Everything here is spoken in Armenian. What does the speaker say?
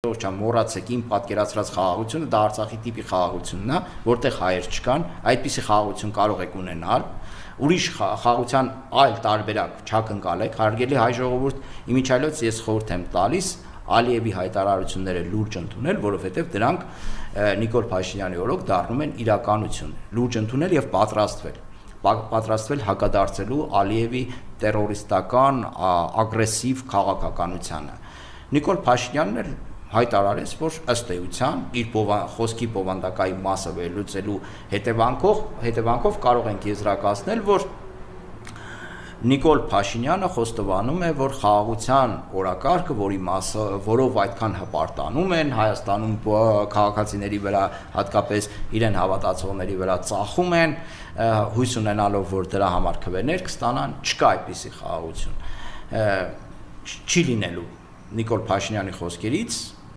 մոռացեք իմ պատկերացրած խաղաղությունը, դա Արցախի տիպի խաղաղությունն է, որտեղ հայեր չկան, այդպիսի խաղաղություն կարող եք ունենալ, ուրիշ խաղաղության այլ տարբերակ չակնկալեք, հարգելի հայ ժողովուրդ, իմիջիայլոց ես խորհուրդ եմ տալիս Ալիևի հայտարարությունները լուրջ ընդունել, որովհետև դրանք Նիկոլ Փաշինյանի օրոք դառնում են իրականություն, լուրջ ընդունել եւ պատրաստվել հակադարձելու Ալիևի տերորիստական, ագրեսիվ քաղաքականությանը։ Նիկոլ Փաշինյանն էլ հայտարարեց, որ ըստ էության իր խոսքի բովանդակայի մասը վերլուծելու հետևանքով կարող ենք եզրակացնել, որ Նիկոլ Փաշինյանը խոստովանում է, որ խաղաղության օրակարգը, որով այդքան հպարտանում են Հայաստանում քաղաքացիների վրա, հատկապես իրեն հավատացողների վրա ծախում են, հույս ունենալով, որ դրա համար քվեներ կստանան, չկա այդպիսի խաղաղություն։ Չի լինելու Նիկոլ Փաշինյանի խոսքերից